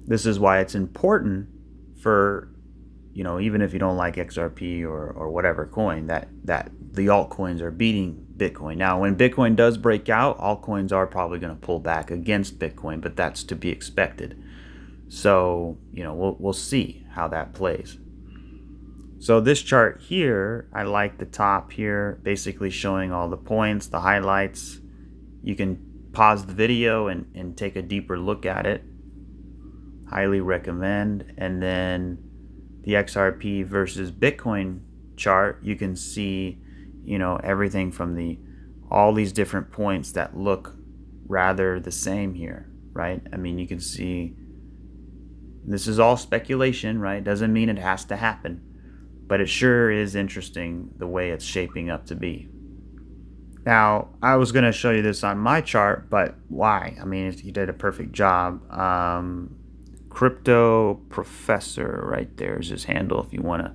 This is why it's important for, even if you don't like XRP or whatever coin, that the altcoins are beating Bitcoin. Now, when Bitcoin does break out, altcoins are probably going to pull back against Bitcoin, but that's to be expected. So, we'll see how that plays. So this chart here, I like the top here, basically showing all the points, the highlights. You can pause the video and take a deeper look at it. Highly recommend. And then the XRP versus Bitcoin chart, you can see, everything from all these different points that look rather the same here, right? You can see this is all speculation, right? Doesn't mean it has to happen. But it sure is interesting the way it's shaping up to be. Now, I was going to show you this on my chart, but why? He did a perfect job. Crypto Professor, right there is his handle. If you want to,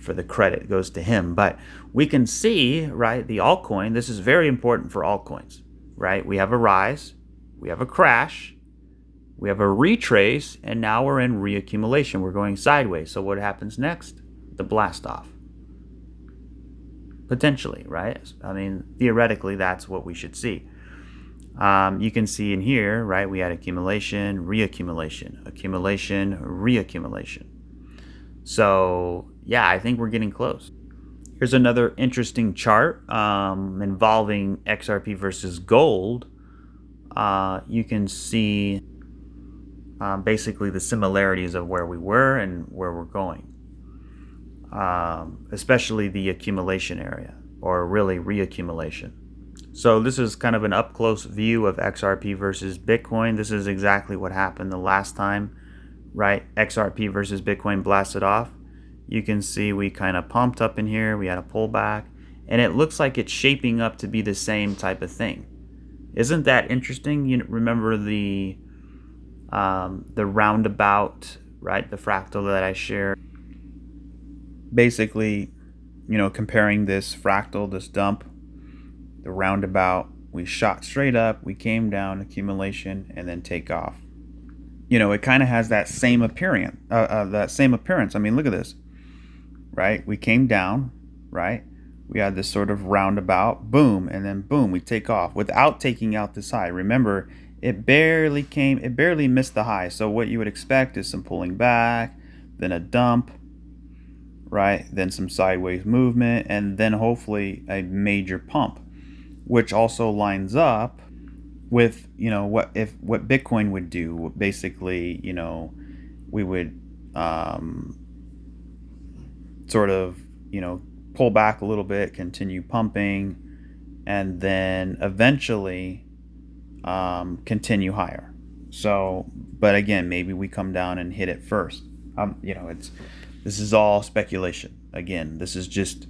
for the credit goes to him. But we can see, right, the altcoin. This is very important for altcoins, right? We have a rise, we have a crash, we have a retrace, and now we're in reaccumulation. We're going sideways. So what happens next? The blast off. Potentially, right? Theoretically, that's what we should see. You can see in here, right, we had accumulation, reaccumulation, accumulation, reaccumulation. So, yeah, I think we're getting close. Here's another interesting chart involving XRP versus gold. You can see basically the similarities of where we were and where we're going. Especially the accumulation area, or really reaccumulation. So this is kind of an up-close view of XRP versus Bitcoin. This is exactly what happened the last time, right? XRP versus Bitcoin blasted off. You can see we kind of pumped up in here. We had a pullback, and it looks like it's shaping up to be the same type of thing. Isn't that interesting? You remember the roundabout, right? The fractal that I shared. Basically, comparing this fractal, this dump, the roundabout, we shot straight up, we came down, accumulation, and then take off. It kind of has that same appearance. Look at this, right? We came down, right? We had this sort of roundabout, boom, and then boom, we take off without taking out this high. Remember, it barely missed the high. So what you would expect is some pulling back, then a dump, right? Then some sideways movement, and then hopefully a major pump, which also lines up with, what Bitcoin would do. Basically, we would sort of, pull back a little bit, continue pumping, and then eventually continue higher. So, but again, maybe we come down and hit it first. This is all speculation. Again, this is just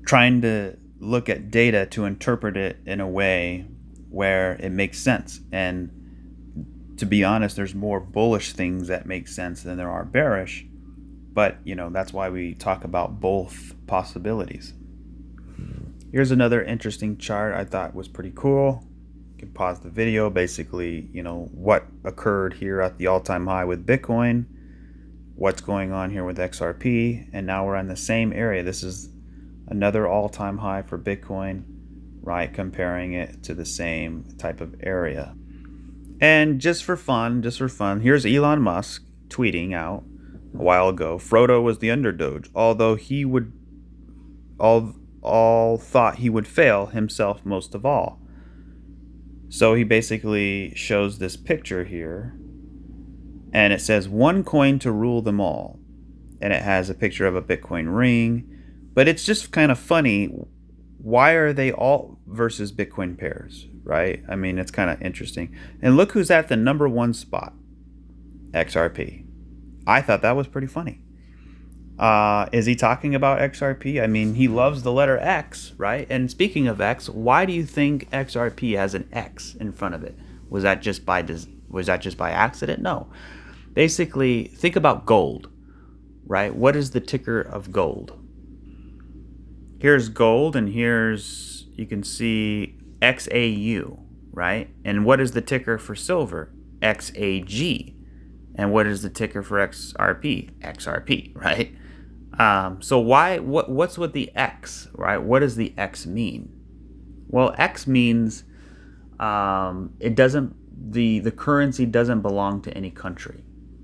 trying to look at data to interpret it in a way where it makes sense. And to be honest, there's more bullish things that make sense than there are bearish. But, that's why we talk about both possibilities. Here's another interesting chart I thought was pretty cool. You can pause the video. Basically, what occurred here at the all-time high with Bitcoin, what's going on here with XRP, and now we're in the same area. This is another all-time high for Bitcoin, right? Comparing it to the same type of area. And just for fun, here's Elon Musk tweeting out a while ago, Frodo was the underdoge, although he would all thought he would fail himself most of all. So he basically shows this picture here, and it says one coin to rule them all, and it has a picture of a Bitcoin ring. But it's just kind of funny. Why are they all versus Bitcoin pairs, right? I mean, it's kind of interesting. And look who's at the number one spot, XRP. I thought that was pretty funny. Is he talking about XRP? I mean, he loves the letter X, right? And speaking of X, why do you think XRP has an X in front of it? Was that just by accident? No. Basically, think about gold, right? What is the ticker of gold? Here's gold, and here's, you can see XAU, right? And what is the ticker for silver? XAG. And what is the ticker for XRP? XRP, right? So what's with the X, right? What does the X mean? Well, X means the currency doesn't belong to any country.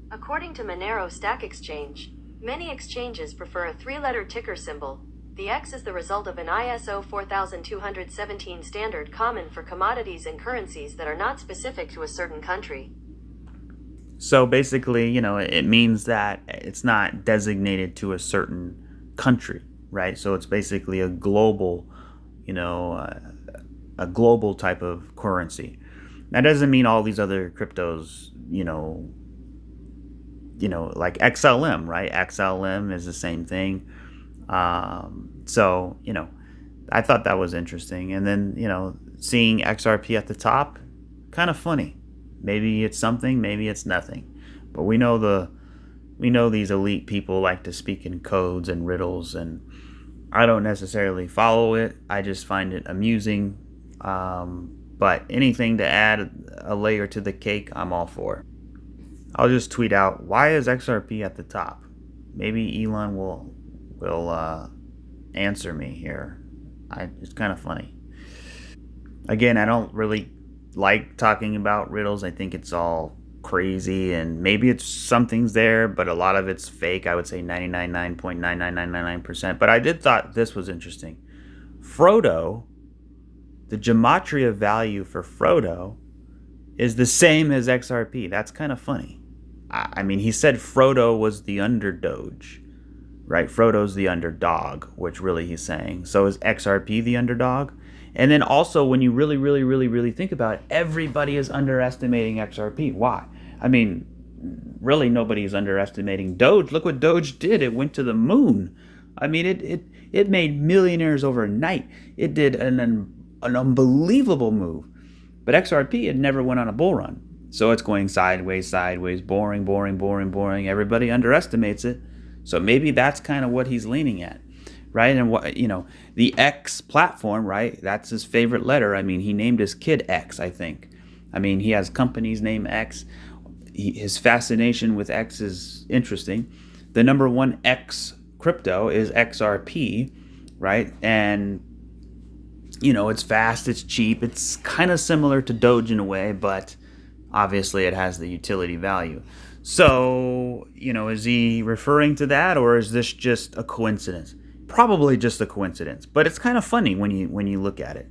According to Monero Stack Exchange, many exchanges prefer a three-letter ticker symbol. The X is the result of an ISO 4217 standard common for commodities and currencies that are not specific to a certain country. So basically, it means that it's not designated to a certain country, right? So it's basically a global, a global type of currency. That doesn't mean all these other cryptos, like XLM, right? XLM is the same thing. So, I thought that was interesting. And then, seeing XRP at the top, kind of funny. Maybe it's something, maybe it's nothing. But we know these elite people like to speak in codes and riddles, and I don't necessarily follow it. I just find it amusing. But anything to add a layer to the cake, I'm all for. I'll just tweet out, why is XRP at the top? Maybe Elon will answer me here. It's kind of funny. Again, I don't really like talking about riddles. I think it's all crazy, and maybe it's something's there, but a lot of it's fake. I would say 99.99999%. But I did thought this was interesting. Frodo, the gematria value for Frodo is the same as XRP. That's kind of funny. I mean, he said Frodo was the underdoge, right? Frodo's the underdog, which really he's saying. So is XRP the underdog? And then also, when you really, really, really, really think about it, everybody is underestimating XRP. Why? I mean, really, nobody is underestimating Doge. Look what Doge did. It went to the moon. I mean, it made millionaires overnight. It did an unbelievable move. But XRP, it never went on a bull run. So it's going sideways, boring. Everybody underestimates it. So maybe that's kind of what he's leaning at, right? And what, the X platform, right? That's his favorite letter. I mean, he named his kid X, I think. I mean, he has companies named X. His fascination with X is interesting. The number one X crypto is XRP, right? And it's fast, it's cheap, it's kind of similar to Doge in a way, but obviously it has the utility value. So, is he referring to that, or is this just a coincidence? Probably just a coincidence, but it's kind of funny when you look at it.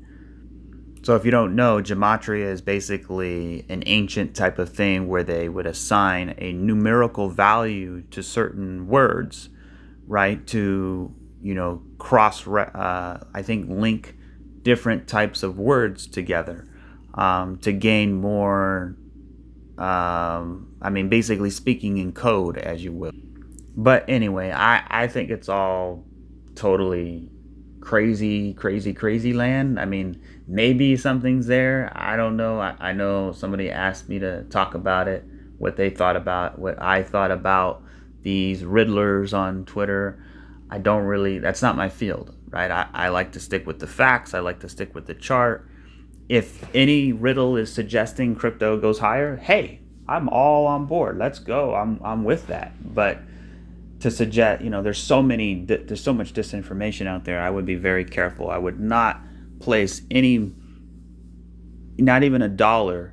So if you don't know, gematria is basically an ancient type of thing where they would assign a numerical value to certain words, right? To, I think link different types of words together to gain more, basically speaking in code, as you will. But anyway, I think it's all totally crazy land. I mean, maybe something's there. I don't know. I know somebody asked me to talk about it, what I thought about these riddlers on Twitter. That's not my field, right? I like to stick with the facts. I like to stick with the chart. If any riddle is suggesting crypto goes higher, hey, I'm all on board. Let's go. I'm with that. But to suggest, there's so much disinformation out there. I would be very careful. I would not place not even $1,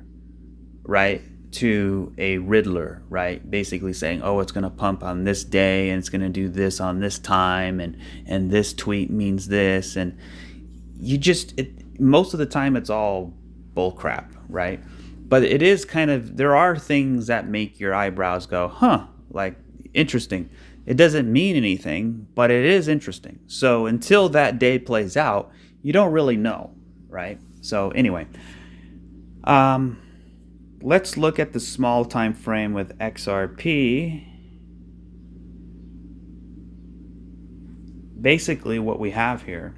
right, to a riddler, right? Basically saying, oh, it's going to pump on this day and it's going to do this on this time, and this tweet means this, and most of the time it's all bull crap, right? But it is there are things that make your eyebrows go, huh, like interesting. It doesn't mean anything, but it is interesting. So until that day plays out, you don't really know, right? So anyway, let's look at the small time frame with XRP. Basically, what we have here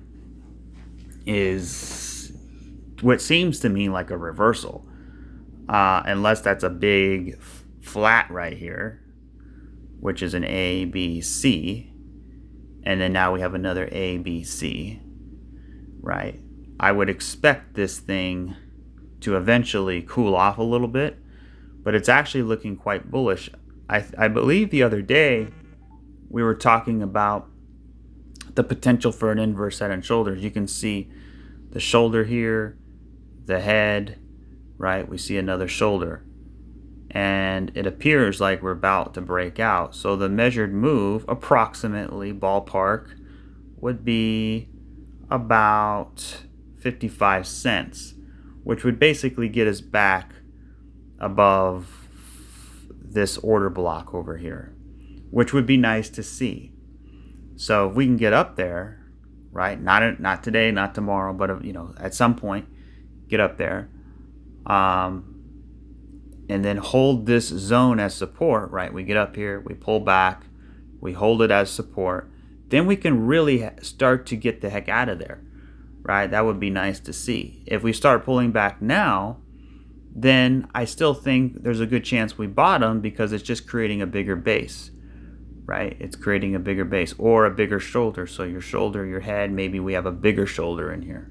is what seems to me like a reversal, unless that's a big flat right here, which is an A, B, C, and then now we have another A, B, C, right? I would expect this thing to eventually cool off a little bit, but it's actually looking quite bullish. I believe the other day we were talking about the potential for an inverse head and shoulders. You can see the shoulder here, the head, right? We see another shoulder. And it appears like we're about to break out. So the measured move, approximately, ballpark, would be about 55 cents, which would basically get us back above this order block over here, which would be nice to see. So if we can get up there, right? Not today, not tomorrow, but at some point, get up there. And then hold this zone as support, right? We get up here, we pull back, we hold it as support. Then we can really start to get the heck out of there, right? That would be nice to see. If we start pulling back now, then I still think there's a good chance we bottom because it's just creating a bigger base, right? It's creating a bigger base or a bigger shoulder. So your shoulder, your head, maybe we have a bigger shoulder in here.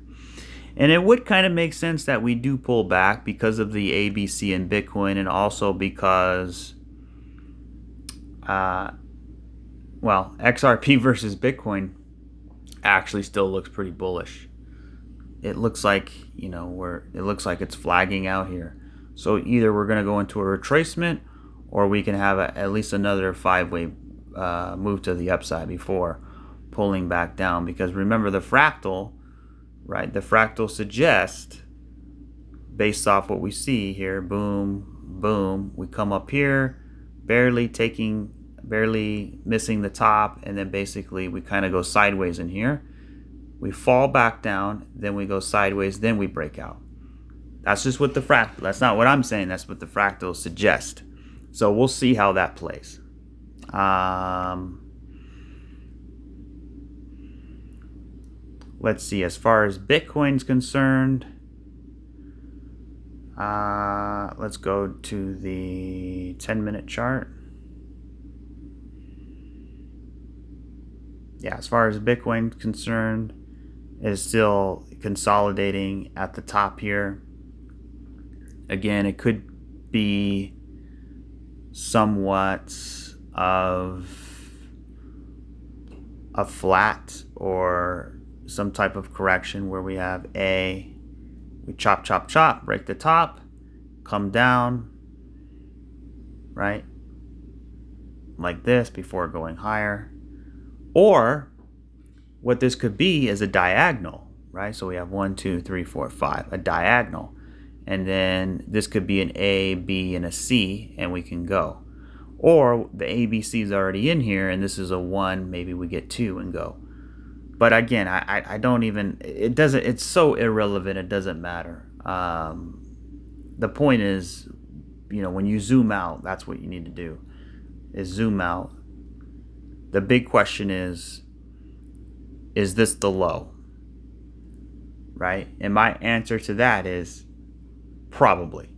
And it would kind of make sense that we do pull back because of the ABC in Bitcoin, and also because, XRP versus Bitcoin actually still looks pretty bullish. It looks like, it looks like it's flagging out here. So either we're going to go into a retracement, or we can have at least another 5-way move to the upside before pulling back down. Because remember the fractal, right? The fractal suggests, based off what we see here, boom, boom, we come up here, barely missing the top, and then basically we kind of go sideways in here. We fall back down, then we go sideways, then we break out. That's just what the fractal, that's not what I'm saying, that's what the fractals suggest. So we'll see how that plays. Let's see, as far as Bitcoin's concerned, let's go to the 10-minute chart. Yeah, as far as Bitcoin's concerned, it is still consolidating at the top here. Again, it could be somewhat of a flat or some type of correction where we have we chop, break the top, come down, right? Like this before going higher. Or what this could be is a diagonal, right? So we have 1, 2, 3, 4, 5, a diagonal. And then this could be an A, B, and a C, and we can go. Or the ABC is already in here, and this is a 1, maybe we get 2 and go. But again, I don't even, it doesn't, it's so irrelevant, it doesn't matter. The point is, you know, when you zoom out, that's what you need to do, is zoom out. The big question is this the low? Right? And my answer to that is probably.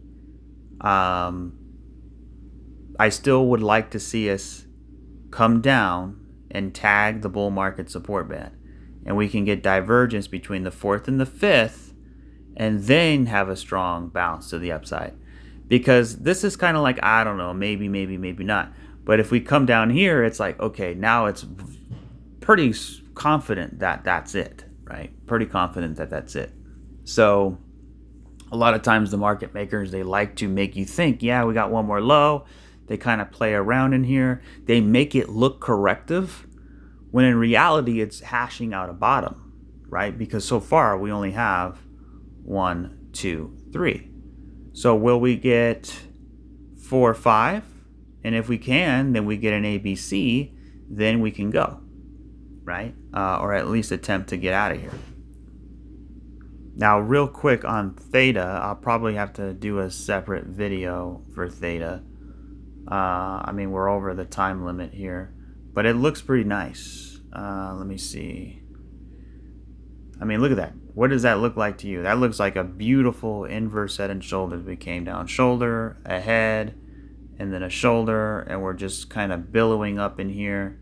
I still would like to see us come down and tag the bull market support band. And we can get divergence between the 4th and the 5th and then have a strong bounce to the upside. Because this is kind of like, I don't know, maybe not. But if we come down here, it's like, okay, now it's pretty confident that that's it, right? Pretty confident that that's it. So a lot of times the market makers, they like to make you think, yeah, we got one more low. They kind of play around in here. They make it look corrective, when in reality it's hashing out a bottom, right? Because so far we only have 1, 2, 3. So will we get 4, 5? And if we can, then we get an ABC, then we can go, right? Or at least attempt to get out of here. Now, real quick on THETA, I'll probably have to do a separate video for THETA. I mean, we're over the time limit here, but it looks pretty nice. Let me see. I mean, look at that. What does that look like to you? That looks like a beautiful inverse head and shoulders. We came down shoulder, a head, and then a shoulder, and we're just kind of billowing up in here,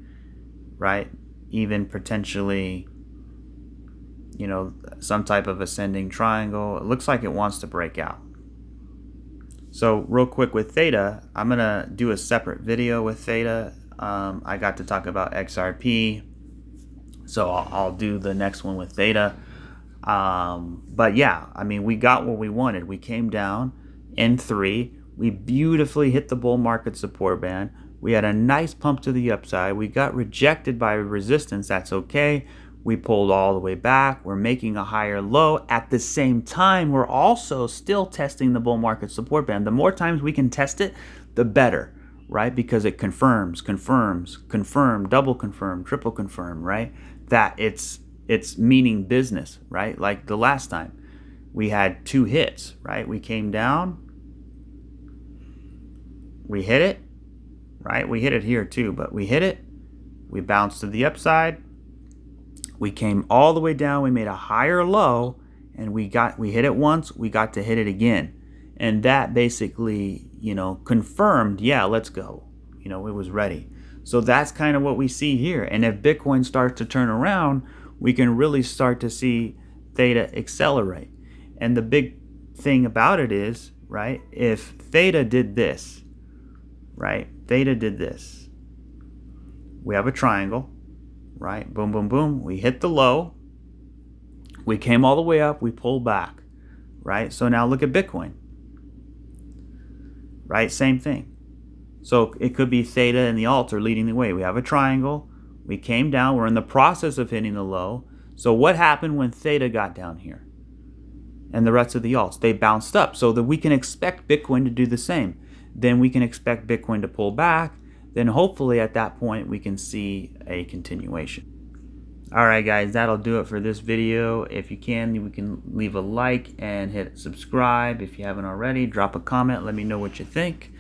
right? Even potentially, you know, some type of ascending triangle. It looks like it wants to break out. So real quick with THETA, I'm going to do a separate video with THETA. I got to talk about XRP, so I'll do the next one with THETA. But yeah, I mean, we got what we wanted. We came down in 3. We beautifully hit the bull market support band. We had a nice pump to the upside. We got rejected by resistance. That's okay. We pulled all the way back. We're making a higher low. At the same time, we're also still testing the bull market support band. The more times we can test it, the better, right? Because it confirm, double confirm, triple confirm, right? That it's meaning business, right? Like the last time we had 2 hits, right? We came down, we hit it, right? We hit it here too, but we hit it, we bounced to the upside, we came all the way down, we made a higher low, and we hit it once, we got to hit it again. And that basically, you know, confirmed, yeah, let's go. You know, it was ready. So that's kind of what we see here. And if Bitcoin starts to turn around, we can really start to see THETA accelerate. And the big thing about it is, right, if THETA did this, right, THETA did this. We have a triangle, right, boom, boom, boom. We hit the low. We came all the way up. We pulled back, right? So now look at Bitcoin, right? Same thing. So it could be THETA and the alts are leading the way. We have a triangle. We came down. We're in the process of hitting the low. So what happened when THETA got down here? And the rest of the alts, they bounced up. So that we can expect Bitcoin to do the same. Then we can expect Bitcoin to pull back. Then hopefully at that point we can see a continuation. Alright guys, that'll do it for this video. If you can, we can leave a like and hit subscribe. If you haven't already, drop a comment. Let me know what you think.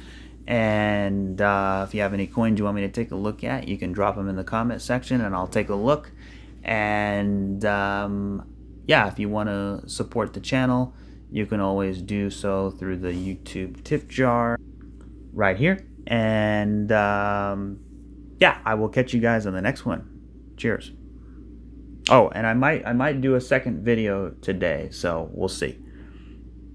And if you have any coins you want me to take a look at, you can drop them in the comment section and I'll take a look. And yeah, if you want to support the channel, you can always do so through the YouTube tip jar right here. And yeah, I will catch you guys on the next one. Cheers. Oh, and I might do a second video today, so we'll see.